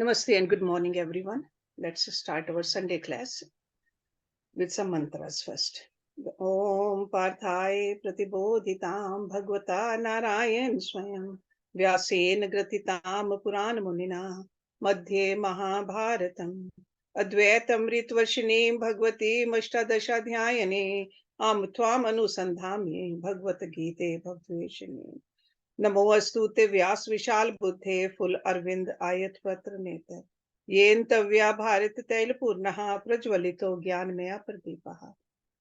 Namaste and good morning, everyone. Let's start our Sunday class with some mantras first. Om Parthai Pratibodhitam Bhagavata Narayan Swayam Vyasen Gratitam Puran Munina Madhye Mahabharatam Advaitam Ritvarshinim Bhagavati Mashtadashadhyayane Am Tvam Anusandhami Bhagavad Gita Bhagaveshini नमोस्तुते व्यास विशाल बुद्धे full Arvind आयत पत्र नेत्र येन तव्या भारत तैल पूर्ण प्रज्वलितो ज्ञान मया प्रदीप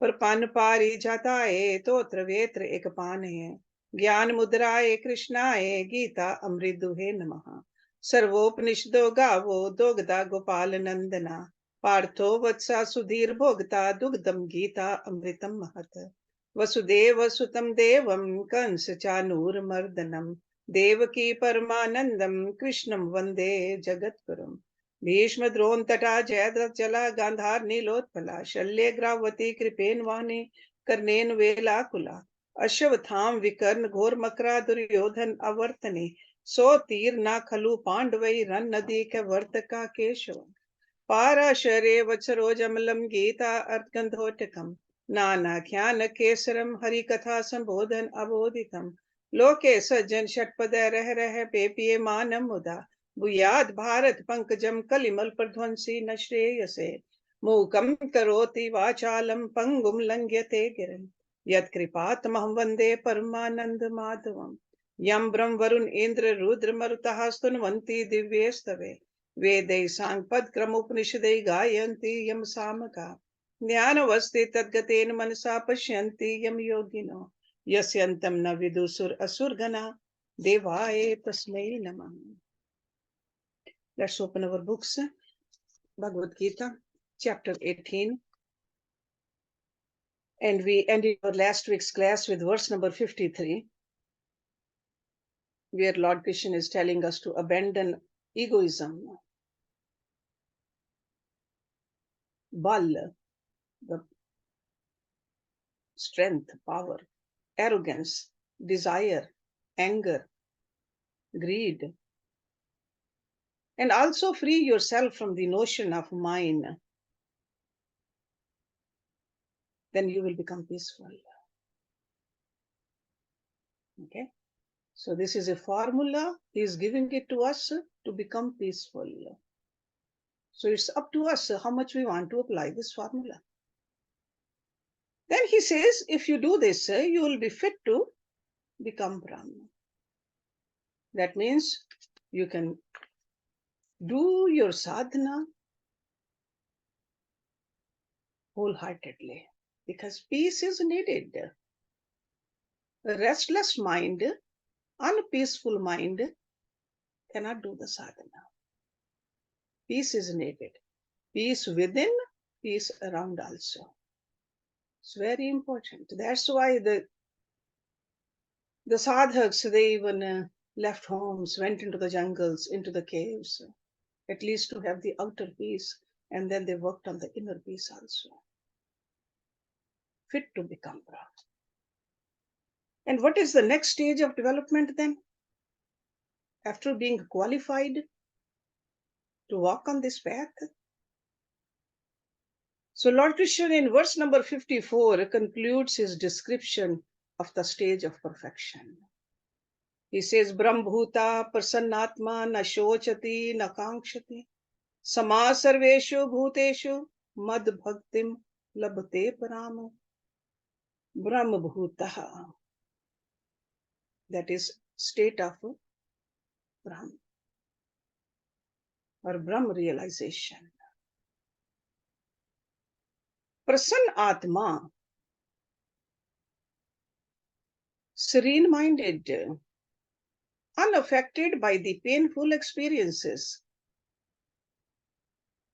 परपान पारी जाताये तोत्र वेत्र एक पान है ज्ञान मुद्राए कृष्णाय गीता अमृत दुहे नमः सर्वोपनिषदो गावो दोगदा गोपाल नंदना पार्थो वत्सा सुधीर भोगता दुग्धम गीता अमृतम महत वसुदेव सुतम देवम कंस चानूर मर्दनम देवकी परमानंदम कृष्णम वंदे जगतगुरुम भीष्म द्रोण तटा जयद्रथ जला गांधार नीलोत्पला शल्य ग्रावती कृपेन वाहने कर्णेन वेलाकुला अश्वत्थाम विकर्ण घोर मकरा दुर्योधन अवर्तने सो तीर ना खलु पांडवई रन नदी के वर्तका केशव पाराशरे वत्सरोजमलम गीता अर्गंधोटकम नानाख्यान केसरम हरि कथा संबोधन अबोधितम लोके सज्जन षटपद रह पेपिये मानम मुदा भूयाद भारत पंकजम कलिमल प्रध्वंसी न श्रेयसे मूकम करोति वाचालम पंगुम लंघ्यते गिरं यत्कृपातमहं वन्दे परमानंद माधवम यम ब्रह्म वरुण इंद्र रुद्र मरुतः स्तुन्वन्ति दिव्येस्तवे वेदै सांगपद क्रमोपनिषदै गायन्ति यम सामका ज्ञानवस्ते तद्गतेन मनसा पश्यन्ति यम योगिनो यस्यन्तं न विदुसुर असुरगणा देवाय तस्मै नमः. Let's open our books. Bhagavad Gita, chapter 18. And we ended our last week's class with verse number 53, where Lord Krishna is telling us to abandon egoism, bal, the strength, power, arrogance, desire, anger, greed, and also free yourself from the notion of mine. Then you will become peaceful. Okay? So this is a formula. He is giving it to us to become peaceful. So it's up to us how much we want to apply this formula. Then he says, if you do this, you will be fit to become Brahman. That means you can do your sadhana wholeheartedly, because peace is needed. A restless mind, unpeaceful mind cannot do the sadhana. Peace is needed. Peace within, peace around also. It's very important. That's why the sadhaks, they even left homes, went into the jungles, into the caves, at least to have the outer peace, and then they worked on the inner peace also. Fit to become Brahman. And what is the next stage of development then? After being qualified to walk on this path? So Lord Krishna in verse number 54 concludes his description of the stage of perfection. He says, Brahmbhuta prasannatma na shochati na kankshati sama sarveshu bhuteshu mad bhaktim labhate paramo. Brahmbhuta, that is state of Brahm or Brahm realization. Prasann Atma, serene-minded, unaffected by the painful experiences.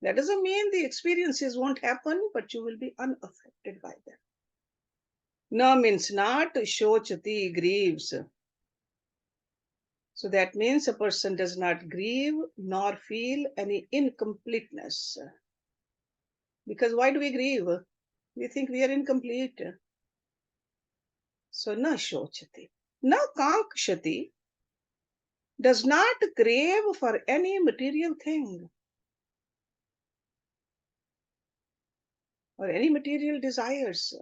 That doesn't mean the experiences won't happen, but you will be unaffected by them. Na means not, shochati, grieves. So that means a person does not grieve nor feel any incompleteness. Because why do we grieve? We think we are incomplete. So na shochati. Na kankshati. does not crave for any material thing or any material desires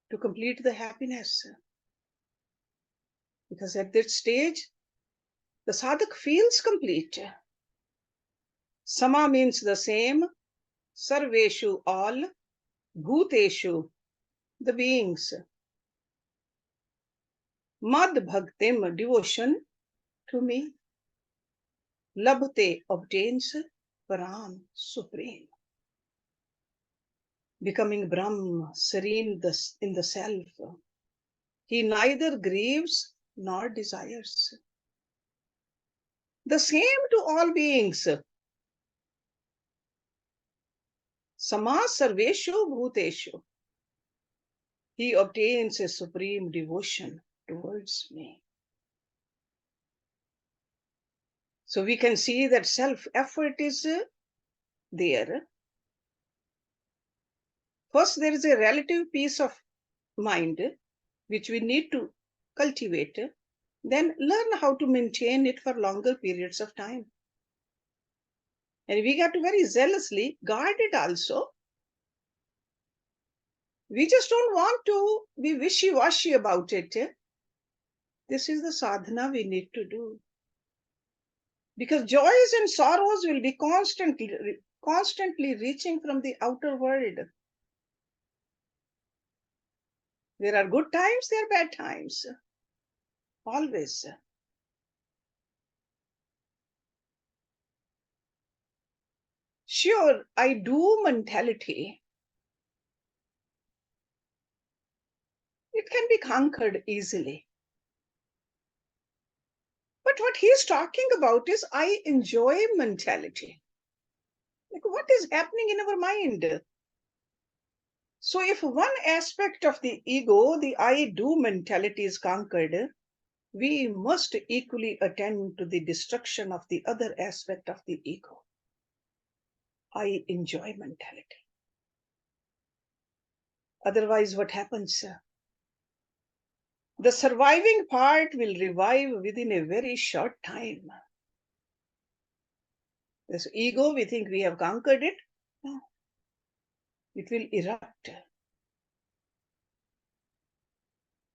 to complete the happiness. Because at that stage, the sadhak feels complete. Sama means the same, sarveshu, all, bhuteshu, the beings. Mad bhaktim, devotion to me. Labhte, obtains, Param, supreme. Becoming Brahm, serene in the self. He neither grieves nor desires. The same to all beings. Sama sarveshu bhuteshu. He obtains a supreme devotion towards me. So we can see that self-effort is there. First, there is a relative peace of mind which we need to cultivate. Then learn how to maintain it for longer periods of time. And we got to very zealously guard it also. We just don't want to be wishy-washy about it. This is the sadhana we need to do. Because joys and sorrows will be constantly reaching from the outer world. There are good times, there are bad times. Always. Sure, I do mentality. It can be conquered easily. But what he's talking about is I enjoy mentality. Like what is happening in our mind? So if one aspect of the ego, the I do mentality is conquered, we must equally attend to the destruction of the other aspect of the ego. I enjoy mentality. Otherwise, what happens? The surviving part will revive within a very short time. This ego, we think we have conquered it. No. It will erupt.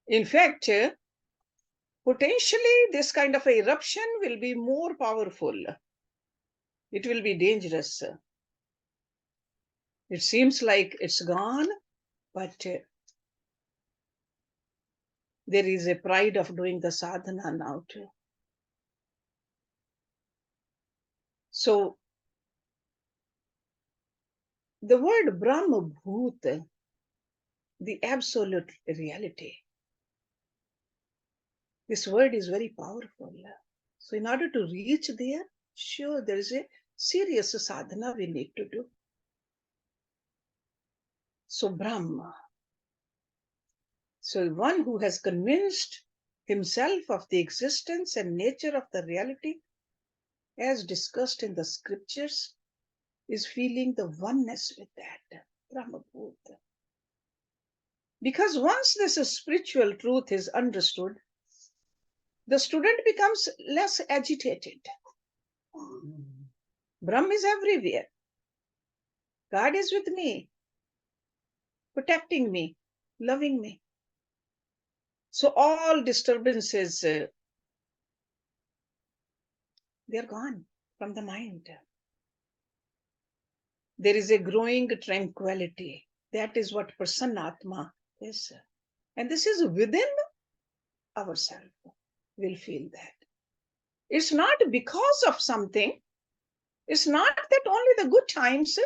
In fact, potentially this kind of eruption will be more powerful. It will be dangerous. It seems like it's gone, but there is a pride of doing the sadhana now too. So the word Brahma Bhut, the absolute reality, this word is very powerful. So in order to reach there, sure, there is a serious sadhana we need to do. So Brahma. So one who has convinced himself of the existence and nature of the reality, as discussed in the scriptures, is feeling the oneness with that, Brahma Bhut. Because once this spiritual truth is understood, the student becomes less agitated. Brahma is everywhere. God is with me, protecting me, loving me. So all disturbances, they're gone from the mind. There is a growing tranquility. That is what Prasannatma is. And this is within ourselves. We'll feel that. It's not because of something. It's not that only the good times,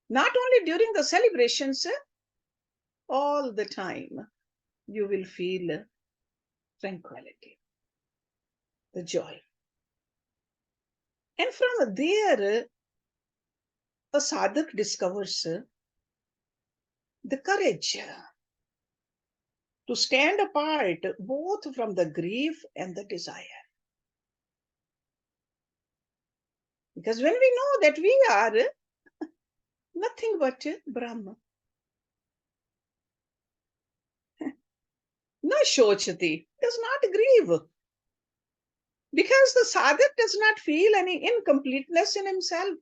not only during the celebrations, all the time you will feel tranquility, the joy. And from there, a sadhak discovers the courage to stand apart both from the grief and the desire. Because when we know that we are nothing but Brahma, na shochati, does not grieve. Because the sadhak does not feel any incompleteness in himself.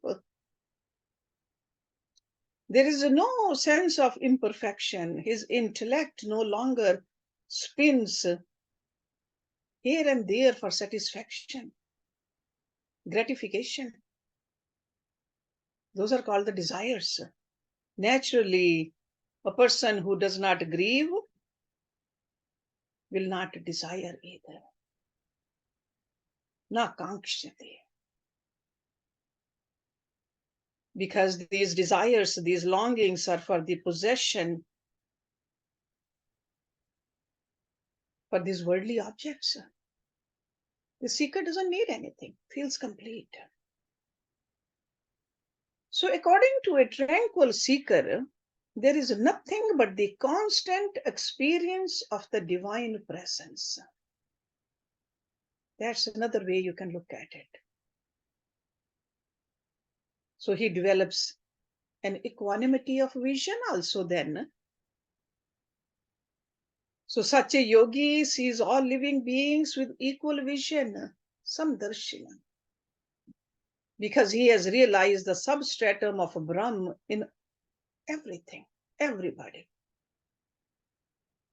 There is no sense of imperfection. His intellect no longer spins here and there for satisfaction, gratification. Those are called the desires. Naturally, a person who does not grieve will not desire either. Na kankshati. Because these desires, these longings are for the possession, for these worldly objects. The seeker doesn't need anything, feels complete. So according to a tranquil seeker, there is nothing but the constant experience of the divine presence. That's another way you can look at it. So he develops an equanimity of vision also then. So such a yogi sees all living beings with equal vision, samdarshina, because he has realized the substratum of Brahm in everything, everybody.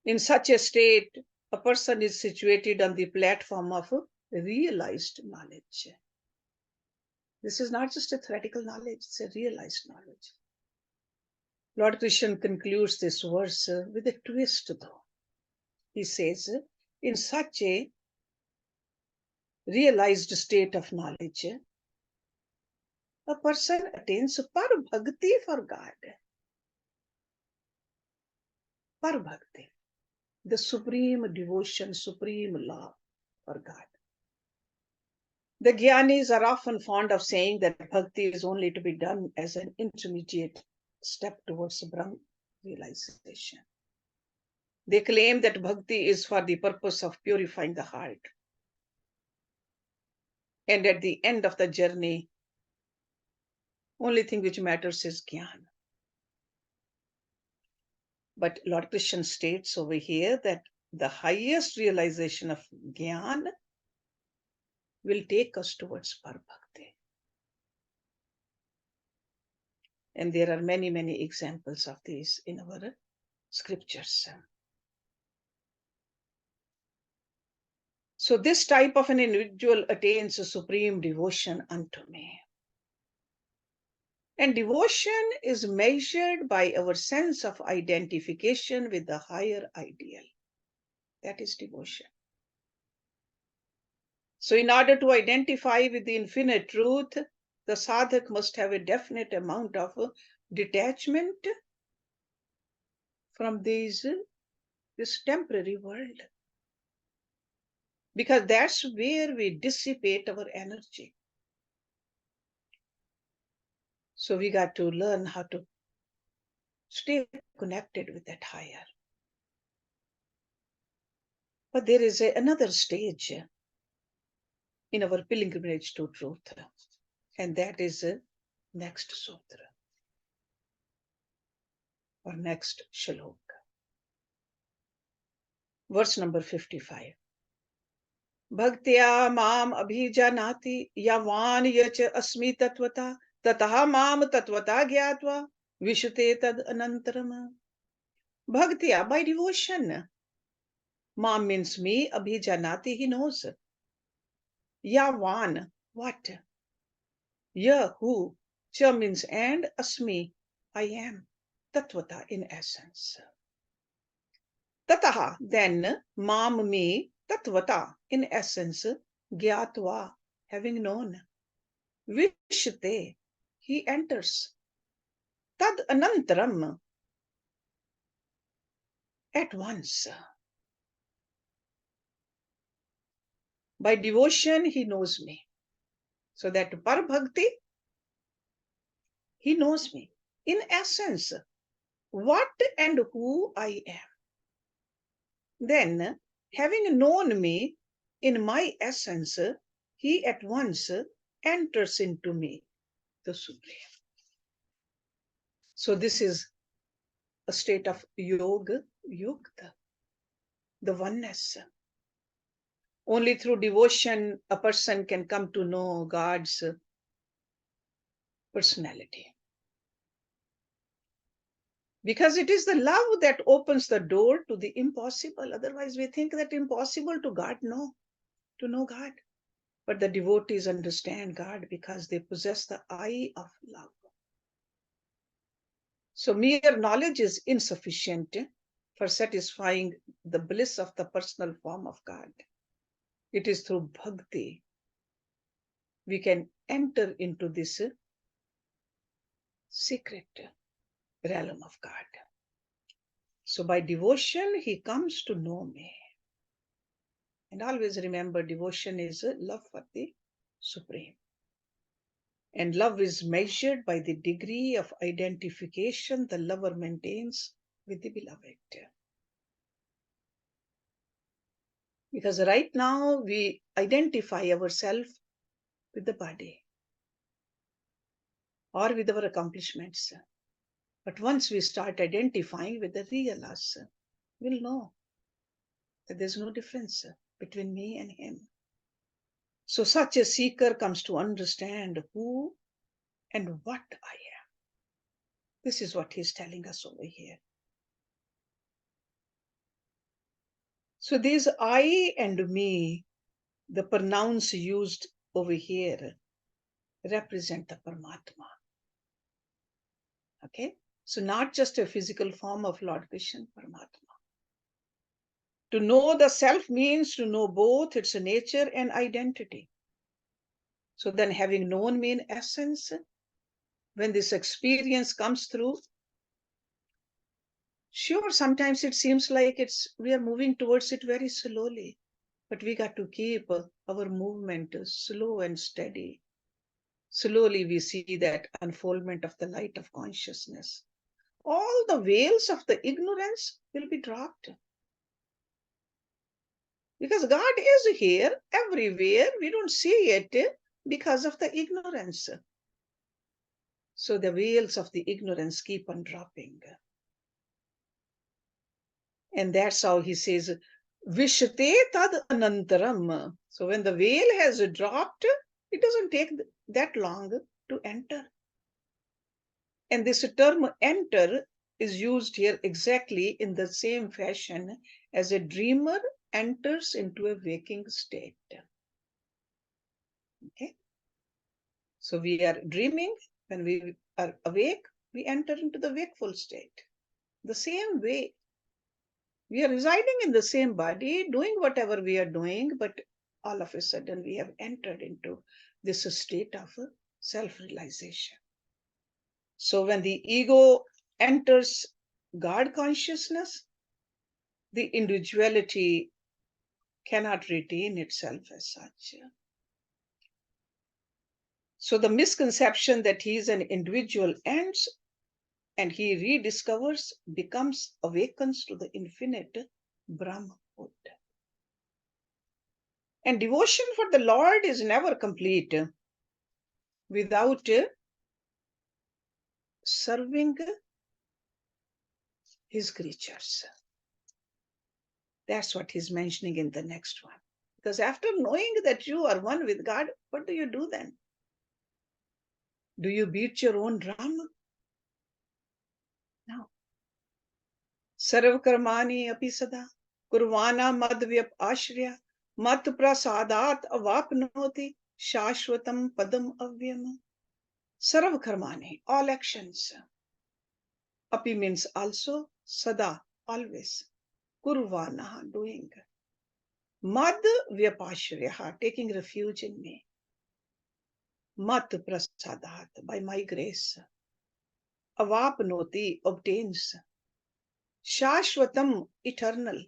In such a state, a person is situated on the platform of realized knowledge. This is not just a theoretical knowledge, it's a realized knowledge. Lord Krishna concludes this verse with a twist though. He says, in such a realized state of knowledge, a person attains par bhakti for God. Par bhakti, the supreme devotion, supreme love for God. The Gyanis are often fond of saying that bhakti is only to be done as an intermediate step towards Brahm realization. They claim that bhakti is for the purpose of purifying the heart. And at the end of the journey, only thing which matters is jnana. But Lord Krishna states over here that the highest realization of jnana will take us towards Parabhakti. And there are many, many examples of these in our scriptures. So this type of an individual attains a supreme devotion unto me. And devotion is measured by our sense of identification with the higher ideal. That is devotion. So in order to identify with the infinite truth, the sadhak must have a definite amount of detachment from this temporary world. Because that's where we dissipate our energy. So we got to learn how to stay connected with that higher. But there is another stage in our pilgrimage to truth, and that is next sutra or next shlok. Verse number 55. Bhaktya mam abhijanati yavan yacha asmi tatvata tataha mam tatvata gyatva vishute tad anantaram. Bhaktya, by devotion. Mam means me, abhijanati, he knows. Yavan, what? Ya, who? Cha means and, asmi, I am. Tatvata, in essence. Tataha, then, mam me, tatvata, in essence, gyatva, having known. Vishte, he enters. Tad anantaram, at once. By devotion, he knows me. So that Parabhakti, he knows me. In essence, what and who I am. Then, having known me in my essence, he at once enters into me, the Supreme. So this is a state of yoga, yukta. the oneness. Only through devotion a person can come to know God's personality. Because it is the love that opens the door to the impossible. Otherwise, we think that impossible to know God. But the devotees understand God because they possess the eye of love. So mere knowledge is insufficient for satisfying the bliss of the personal form of God. It is through bhakti we can enter into this secret realm of God. So by devotion, he comes to know me. And always remember, devotion is love for the Supreme. And love is measured by the degree of identification the lover maintains with the beloved. Because right now we identify ourselves with the body or with our accomplishments. But once we start identifying with the real us, we'll know that there's no difference between me and him. So such a seeker comes to understand who and what I am. This is what he's telling us over here. So these I and me, the pronouns used over here, represent the Paramatma. Okay? So not just a physical form of Lord Krishna, Paramatma. To know the self means to know both its nature and identity. So then having known me in essence, when this experience comes through, sure, sometimes it seems like we are moving towards it very slowly, but we got to keep our movement slow and steady. Slowly we see that unfoldment of the light of consciousness. All the veils of the ignorance will be dropped. Because God is here everywhere. We don't see it because of the ignorance. So the veils of the ignorance keep on dropping. And that's how he says, Vishate tad anantaram. So when the veil has dropped, it doesn't take that long to enter. And this term enter is used here exactly in the same fashion as a dreamer enters into a waking state. Okay? So we are dreaming. When we are awake, we enter into the wakeful state. The same way, we are residing in the same body, doing whatever we are doing, but all of a sudden we have entered into this state of self-realization. So when the ego enters God consciousness, the individuality cannot retain itself as such. So the misconception that he is an individual ends, and he rediscovers, becomes, awakens to the infinite Brahmahood. And devotion for the Lord is never complete without serving his creatures. That's what he's mentioning in the next one. Because after knowing that you are one with God, what do you do then? Do you beat your own drum? No. Sarv karmani api sada kurvana madvyap ashrya mat prasadat avapnoti shashwatam padam avyam. Sarv karmani, all actions. Api means also, sada, always. Kurvana, doing. Mad vyapashrya, taking refuge in me. Mat prasadat, by my grace. Avapnoti, obtains. Shashwatam, eternal.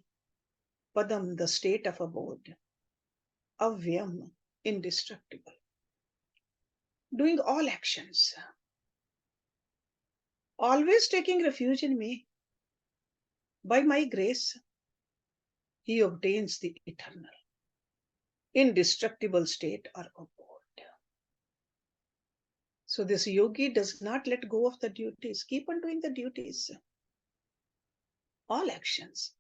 Padam, the state of abode. Avyam, indestructible. Doing all actions. Always taking refuge in me. By my grace, he obtains the eternal, indestructible state or abode. So this yogi does not let go of the duties. Keep on doing the duties. All actions.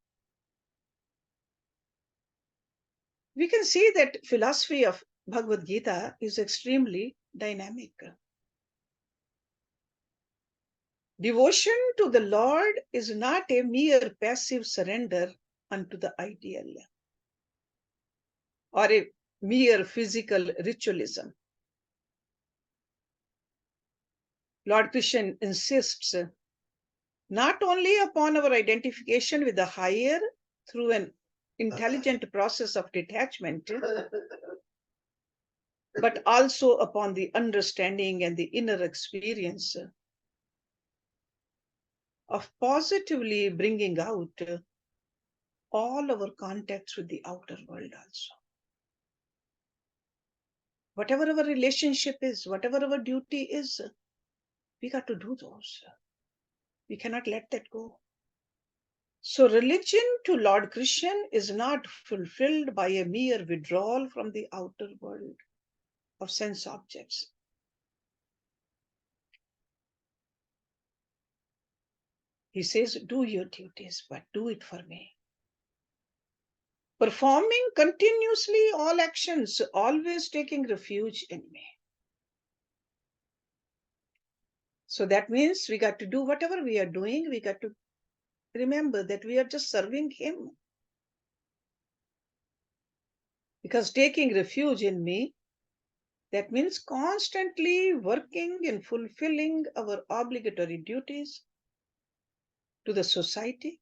we can see that philosophy of Bhagavad Gita is extremely dynamic. Devotion to the Lord is not a mere passive surrender unto the ideal or a mere physical ritualism. Lord Krishna insists not only upon our identification with the higher through an intelligent process of detachment, but also upon the understanding and the inner experience of positively bringing out all our contacts with the outer world also. Whatever our relationship is, whatever our duty is, we got to do those. We cannot let that go. So religion to Lord Krishna is not fulfilled by a mere withdrawal from the outer world of sense objects. He says, do your duties, but do it for me. Performing continuously all actions, always taking refuge in me. So that means we got to do whatever we are doing, we got to remember that we are just serving him. Because taking refuge in me, that means constantly working and fulfilling our obligatory duties to the society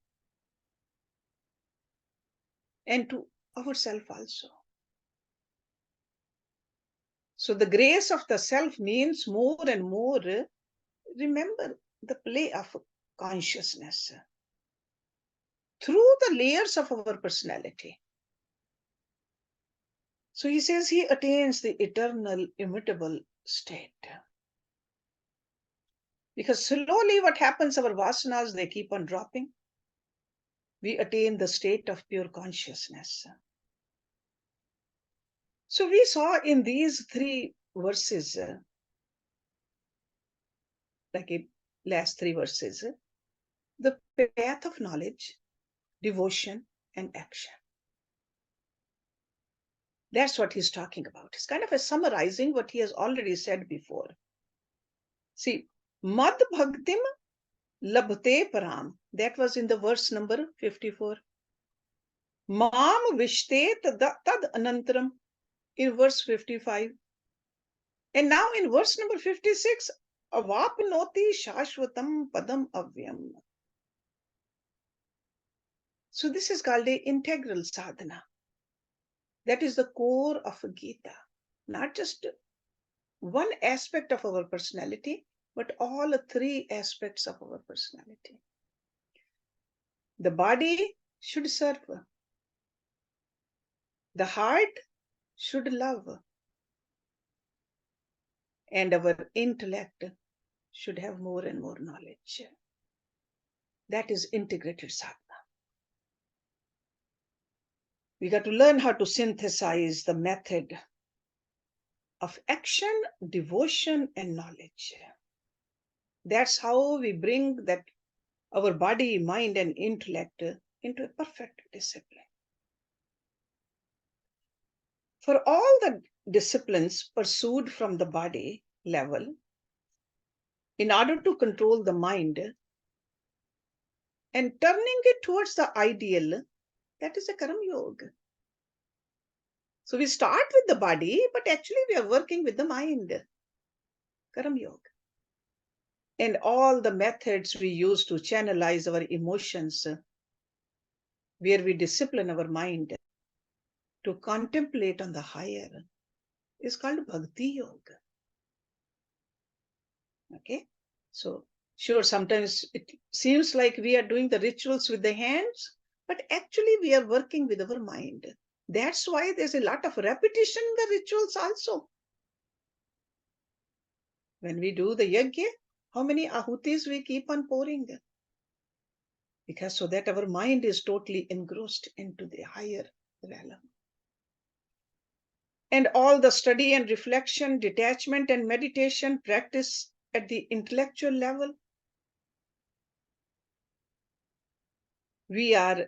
and to ourselves also. So the grace of the self means more and more remember the play of consciousness through the layers of our personality. So he says he attains the eternal, immutable state. Because slowly what happens, our vasanas, they keep on dropping. We attain the state of pure consciousness. So we saw in these three verses, last three verses, the path of knowledge, devotion, and action. That's what he's talking about. It's kind of a summarizing what he has already said before. See, Mad Bhaktim Labhte Param. That was in the verse number 54. Mam Vishtet Tad Anantaram in verse 55. And now in verse number 56, Avapnoti Shashvatam Padam Avyam. So this is called an integral sadhana. That is the core of Gita. Not just one aspect of our personality, but all three aspects of our personality. The body should serve. The heart should love. And our intellect should have more and more knowledge. That is integrated sadhana. We got to learn how to synthesize the method of action, devotion, and knowledge. That's how we bring that our body, mind, and intellect into a perfect discipline. For all the disciplines pursued from the body level, in order to control the mind and turning it towards the ideal, that is a Karam Yoga. So we start with the body, but actually we are working with the mind. Karam Yoga. And all the methods we use to channelize our emotions, where we discipline our mind to contemplate on the higher, is called Bhakti Yoga. Okay? So, sure, sometimes it seems like we are doing the rituals with the hands, but actually we are working with our mind. That's why there's a lot of repetition in the rituals also. When we do the yajna, how many ahutis we keep on pouring? Because so that our mind is totally engrossed into the higher realm. And all the study and reflection, detachment and meditation practice at the intellectual level, we are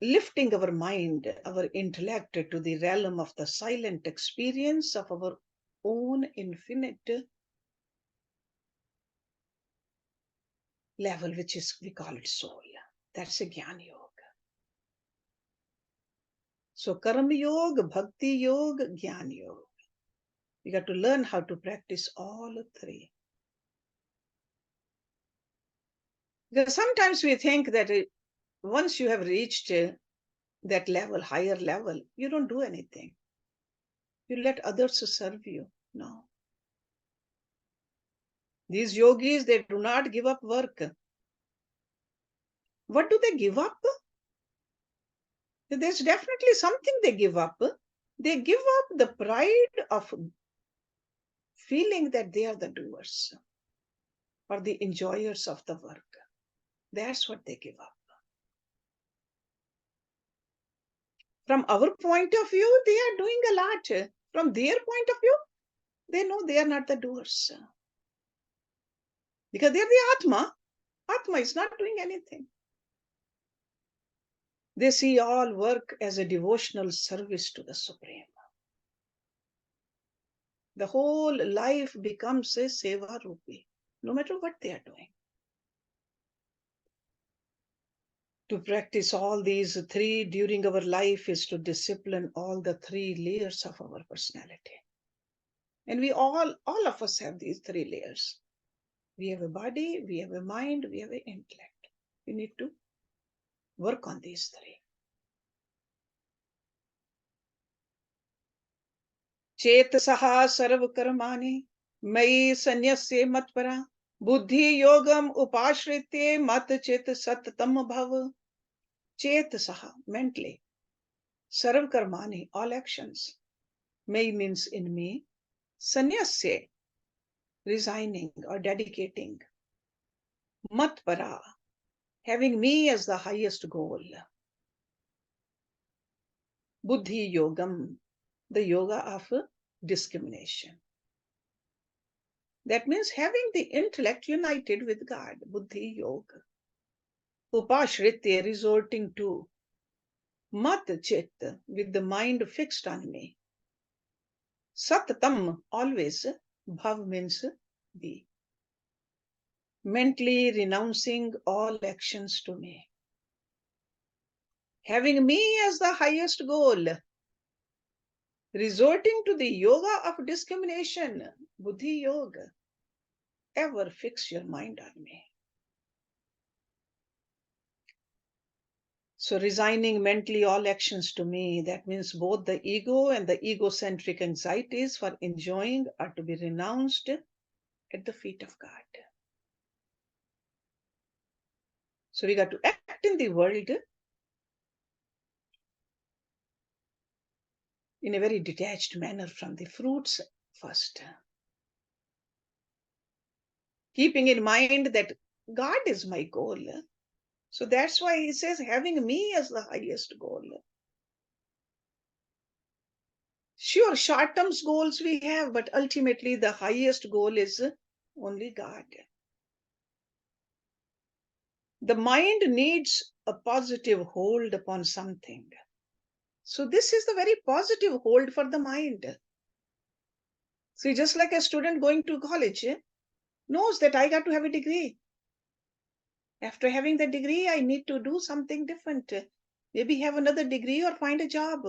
lifting our mind, our intellect to the realm of the silent experience of our own infinite level, which is, we call it soul. That's a Jnana Yoga. So Karma Yoga, Bhakti Yoga, Jnana Yoga. We got to learn how to practice all three. Because sometimes we think that once you have reached that level, higher level, you don't do anything. You let others serve you. No. These yogis, they do not give up work. What do they give up? There's definitely something they give up. They give up the pride of feeling that they are the doers or the enjoyers of the work. That's what they give up. From our point of view, they are doing a lot. From their point of view, they know they are not the doers. Because they are the Atma. Atma is not doing anything. They see all work as a devotional service to the Supreme. The whole life becomes a seva rupi, no matter what they are doing. To practice all these three during our life is to discipline all the three layers of our personality. And we all of us have these three layers. We have a body, we have a mind, we have an intellect. We need to work on these three. Chetasaha sarva karmani mai sanyasya matpara buddhi yogam upashrite mat chet sattam bhav. Chetasaha, mentally. Sarva karmani, all actions. May means in me. Sanyasya, resigning or dedicating. Matpara, having me as the highest goal. Buddhi yogam, the yoga of discrimination. That means having the intellect united with God, buddhi yoga. Upashrite, resorting to. Mat chit, with the mind fixed on me. Sattam, always. Bhav means be. Mentally renouncing all actions to me. Having me as the highest goal. Resorting to the yoga of discrimination, buddhi yoga. Ever fix your mind on me. So resigning mentally all actions to me, that means both the ego and the egocentric anxieties for enjoying are to be renounced at the feet of God. So we got to act in the world in a very detached manner from the fruits first. Keeping in mind that God is my goal. So that's why he says, having me as the highest goal. Sure, short-term goals we have, but ultimately the highest goal is only God. The mind needs a positive hold upon something. So this is the very positive hold for the mind. See, just like a student going to college knows that I got to have a degree. After having the degree, I need to do something different. Maybe have another degree or find a job.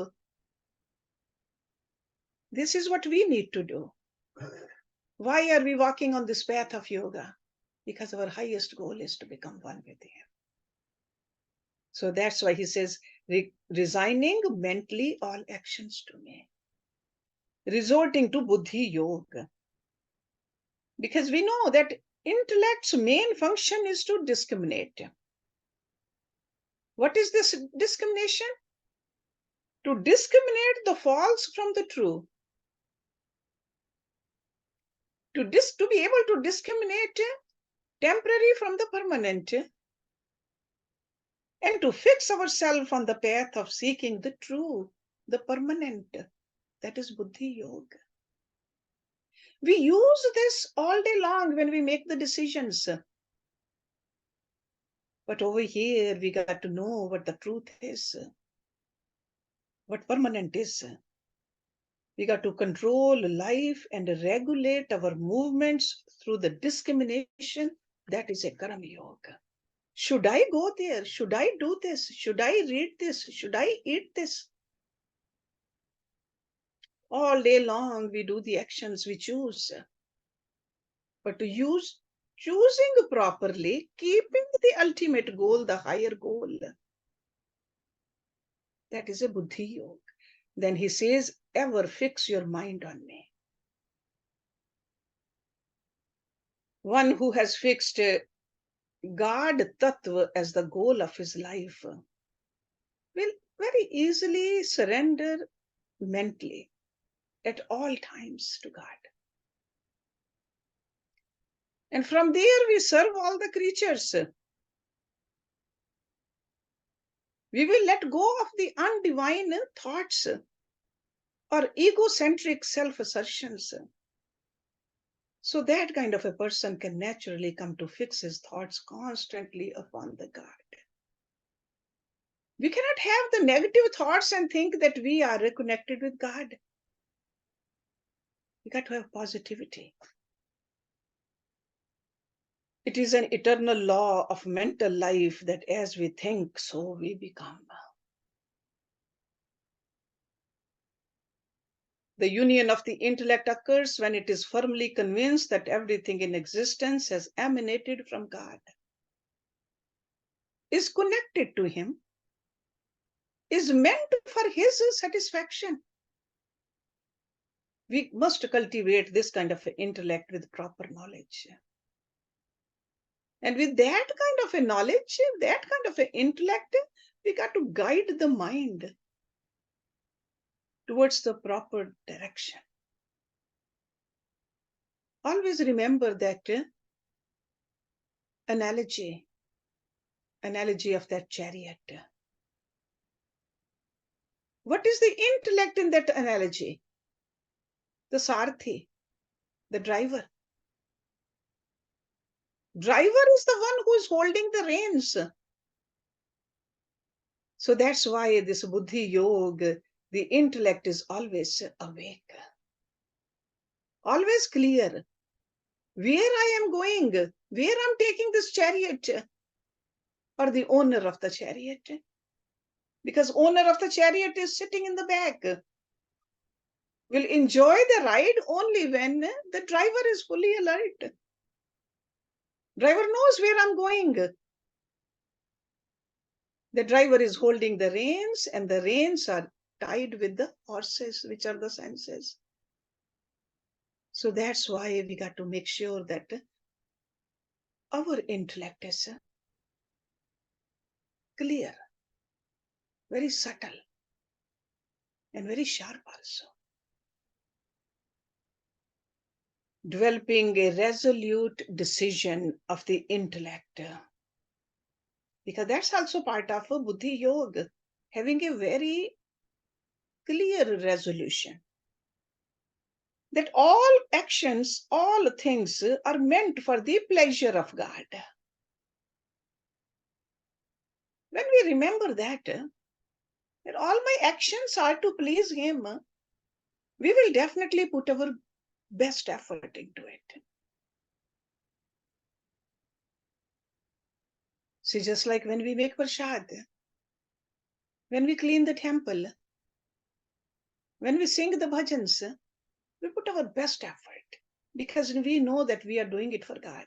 This is what we need to do. Why are we walking on this path of yoga? Because our highest goal is to become one with Him. So that's why he says, resigning mentally all actions to me. Resorting to buddhi yoga. Because we know that intellect's main function is to discriminate. What is this discrimination? To discriminate the false from the true. To be able to discriminate temporary from the permanent. And to fix ourselves on the path of seeking the true, the permanent. That is buddhi yoga. We use this all day long when we make the decisions. But over here, we got to know what the truth is, what permanent is. We got to control life and regulate our movements through the discrimination. That is a karma yoga. Should I go there? Should I do this? Should I read this? Should I eat this? All day long, we do the actions we choose. But to use choosing properly, keeping the ultimate goal, the higher goal, that is a buddhi yoga. Then he says, ever fix your mind on me. One who has fixed God Tattva as the goal of his life will very easily surrender mentally at all times to God. And from there we serve all the creatures. We will let go of the undivine thoughts or egocentric self-assertions. So that kind of a person can naturally come to fix his thoughts constantly upon the God. We cannot have the negative thoughts and think that we are reconnected with God. We got to have positivity. It is an eternal law of mental life that as we think, so we become. The union of the intellect occurs when it is firmly convinced that everything in existence has emanated from God, is connected to Him, is meant for His satisfaction. We must cultivate this kind of intellect with proper knowledge. And with that kind of a knowledge, that kind of an intellect, we got to guide the mind towards the proper direction. Always remember that analogy of that chariot. What is the intellect in that analogy? The Sarthi, the driver. Driver is the one who is holding the reins. So that's why this buddhi yoga, the intellect is always awake, always clear. Where I am going, where I'm taking this chariot, or the owner of the chariot. Because owner of the chariot is sitting in the back. Will enjoy the ride only when the driver is fully alert. Driver knows where I'm going. The driver is holding the reins, and the reins are tied with the horses, which are the senses. So that's why we got to make sure that our intellect is clear, very subtle, and very sharp also. Developing a resolute decision of the intellect, because that's also part of a buddhi yoga, having a very clear resolution that all actions, all things are meant for the pleasure of God. When we remember that all my actions are to please Him, we will definitely put our best effort into it. See, just like when we make Prasad, when we clean the temple, when we sing the bhajans, we put our best effort because we know that we are doing it for God.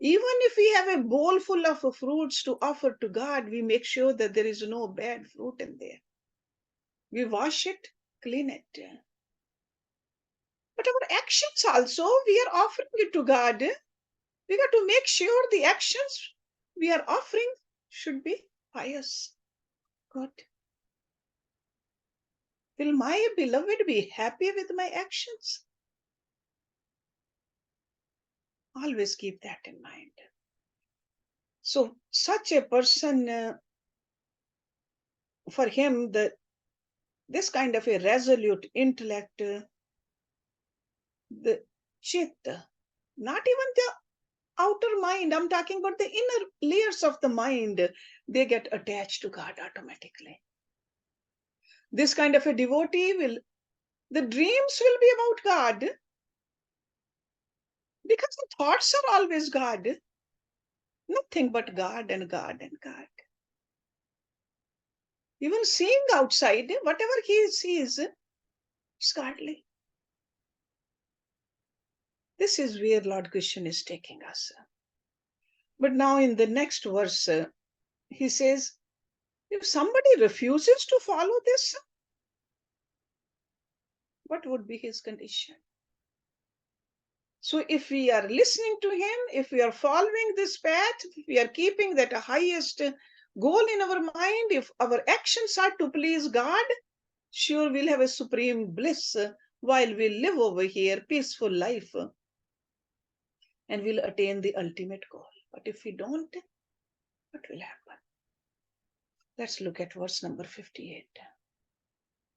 Even if we have a bowl full of fruits to offer to God, we make sure that there is no bad fruit in there. We wash it, clean it. But our actions also, we are offering it to God. We got to make sure the actions we are offering should be pious, good. Will my beloved be happy with my actions? Always keep that in mind. So such a person, for him, this kind of a resolute intellect, the chit, not even the outer mind, I'm talking about the inner layers of the mind, they get attached to God automatically. This kind of a devotee the dreams will be about God because the thoughts are always God. Nothing but God and God and God. Even seeing outside, whatever he sees, it's godly. This is where Lord Krishna is taking us. But now in the next verse, he says, if somebody refuses to follow this, what would be his condition? So if we are listening to him, if we are following this path, if we are keeping that highest goal in our mind, if our actions are to please God, sure we'll have a supreme bliss while we live over here, peaceful life, and we'll attain the ultimate goal. But if we don't, what will happen? Let's look at verse number 58.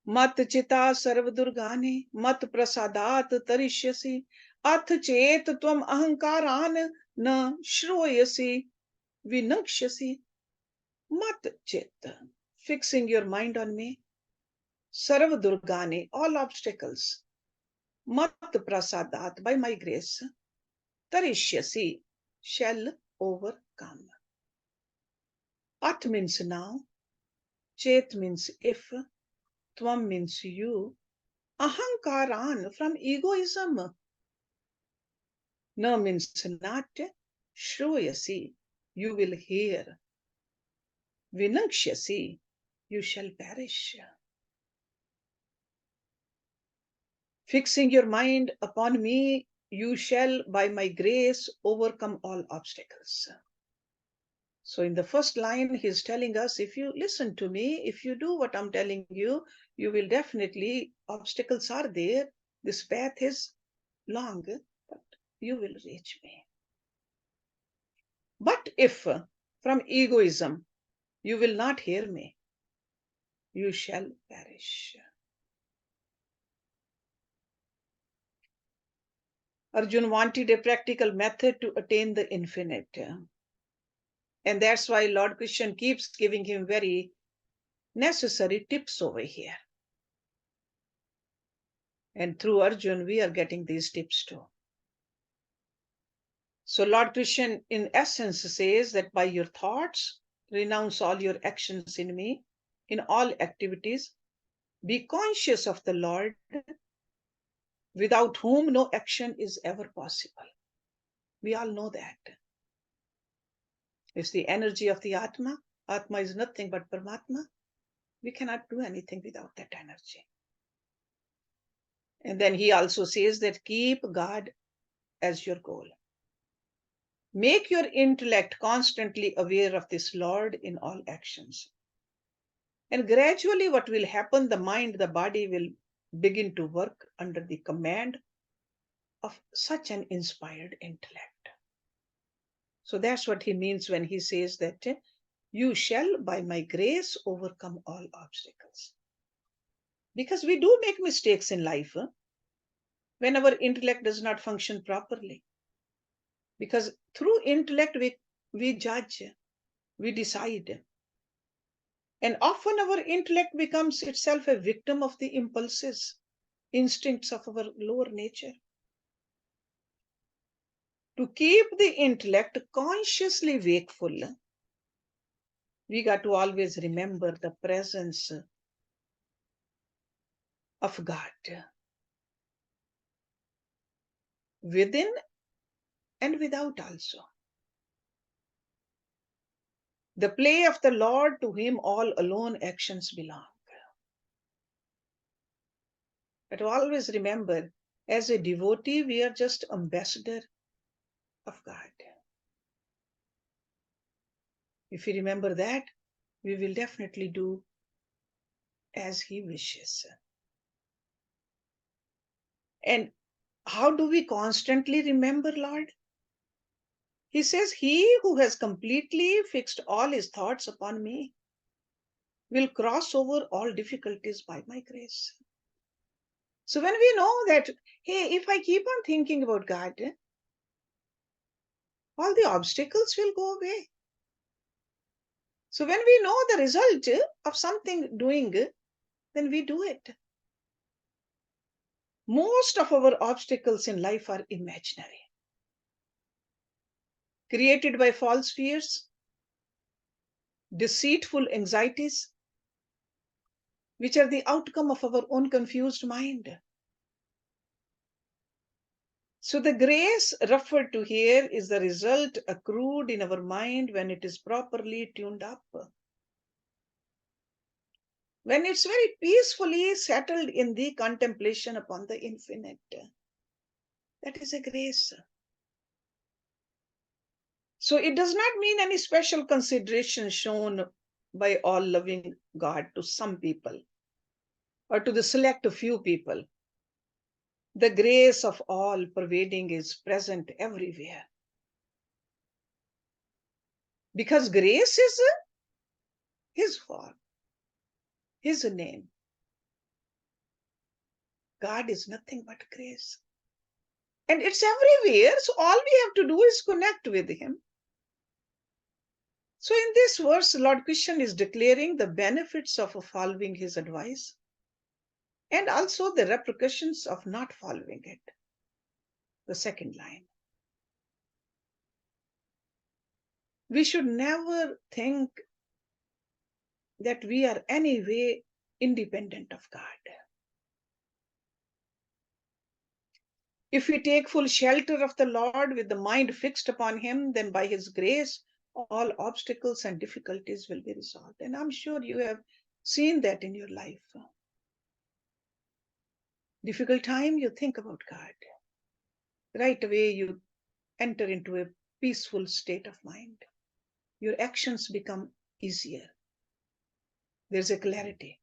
Mat chita sarv durgani, mat prasadat tarishyasi, ath chet tvam ahankaran na shroyasi vinakshasi. Mat chit, fixing your mind on me, sarv durgani, all obstacles, mat prasadat, by my grace, tarishyasi, shall overcome. At means now, chet means if, tvam means you, ahankaran from egoism, na means not, shroyasi, you will hear, vinakshasi, you shall perish. Fixing your mind upon me, you shall by my grace overcome all obstacles. So in the first line, he's telling us, if you listen to me, if you do what I'm telling you, you will definitely, obstacles are there. This path is long, but you will reach me. But if from egoism you will not hear me, you shall perish. Arjun wanted a practical method to attain the infinite. And that's why Lord Krishna keeps giving him very necessary tips over here. And through Arjun, we are getting these tips too. So Lord Krishna, in essence, says that by your thoughts, renounce all your actions in me, in all activities, be conscious of the Lord, without whom no action is ever possible. We all know that. It's the energy of the Atma. Atma is nothing but Paramatma. We cannot do anything without that energy. And then he also says that keep God as your goal. Make your intellect constantly aware of this Lord in all actions. And gradually what will happen, the mind, the body will begin to work under the command of such an inspired intellect. So that's what he means when he says that you shall by my grace overcome all obstacles. Because we do make mistakes in life when our intellect does not function properly. Because through intellect we judge, we decide. And often our intellect becomes itself a victim of the impulses, instincts of our lower nature. To keep the intellect consciously wakeful, we got to always remember the presence of God within and without also. The play of the Lord, to him all alone actions belong. But always remember, as a devotee, we are just ambassador of God. If we remember that, we will definitely do as he wishes. And how do we constantly remember Lord? He says, he who has completely fixed all his thoughts upon me will cross over all difficulties by my grace. So when we know that, hey, if I keep on thinking about God, all the obstacles will go away. So when we know the result of something doing, then we do it. Most of our obstacles in life are imaginary, created by false fears, deceitful anxieties, which are the outcome of our own confused mind. So the grace referred to here is the result accrued in our mind when it is properly tuned up. When it's very peacefully settled in the contemplation upon the infinite. That is a grace. So it does not mean any special consideration shown by all loving God to some people or to the select few people. The grace of all pervading is present everywhere. Because grace is his form, his name. God is nothing but grace. And it's everywhere. So all we have to do is connect with him. So in this verse, Lord Krishna is declaring the benefits of following his advice and also the repercussions of not following it. The second line. We should never think that we are any way independent of God. If we take full shelter of the Lord with the mind fixed upon him, then by his grace, all obstacles and difficulties will be resolved. And I'm sure you have seen that in your life. Difficult time, you think about God. Right away, you enter into a peaceful state of mind. Your actions become easier. There's a clarity.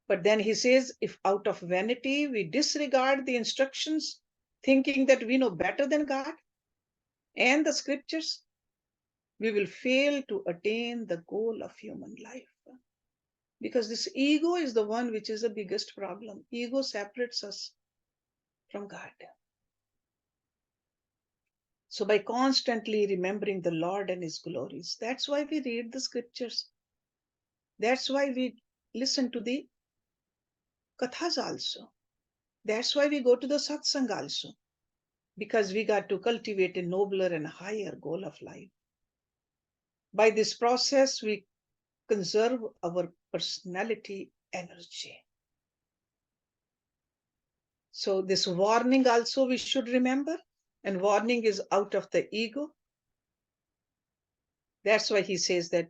But then he says, if out of vanity we disregard the instructions, thinking that we know better than God and the scriptures, we will fail to attain the goal of human life. Because this ego is the one which is the biggest problem. Ego separates us from God. So by constantly remembering the Lord and his glories, that's why we read the scriptures. That's why we listen to the kathas also. That's why we go to the satsang also. Because we got to cultivate a nobler and higher goal of life. By this process, we conserve our personality energy. So this warning also we should remember, and warning is out of the ego. That's why he says that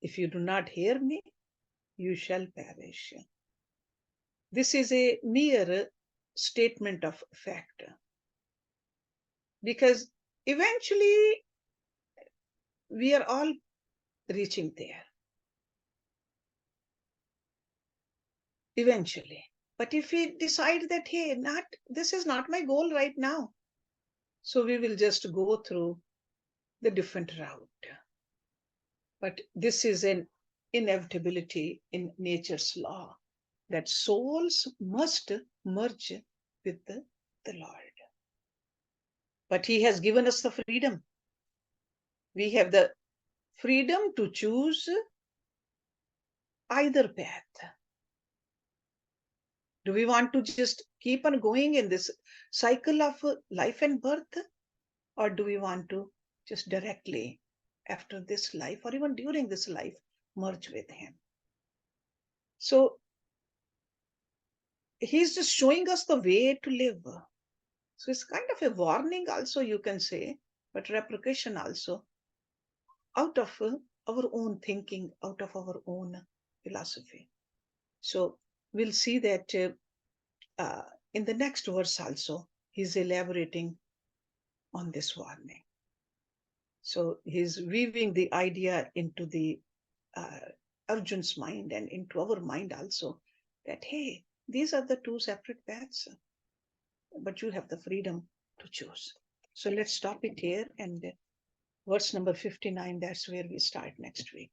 if you do not hear me, you shall perish. This is a mere statement of fact. Because eventually we are all reaching there. Eventually. But if we decide that, hey, this is not my goal right now, so we will just go through the different route. But this is an inevitability in nature's law, that souls must merge with the Lord. But he has given us the freedom. We have the freedom to choose either path. Do we want to just keep on going in this cycle of life and birth? Or do we want to just directly after this life or even during this life merge with him? So he's just showing us the way to live. So it's kind of a warning also, you can say, but replication also out of our own thinking, out of our own philosophy. So we'll see that in the next verse also, he's elaborating on this warning. So he's weaving the idea into the Arjun's mind and into our mind also, that, hey, these are the two separate paths, but you have the freedom to choose. So let's stop it here, and verse number 59, that's where we start next week.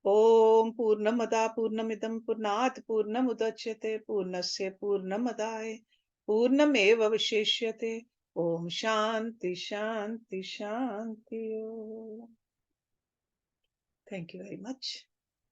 Om Purnamada Purnamidam Purnat Purnamudachyate Purnasya Purnamadaya Purnameva Visheshyate Om Shanti Shanti Shanti Om. Thank you very much.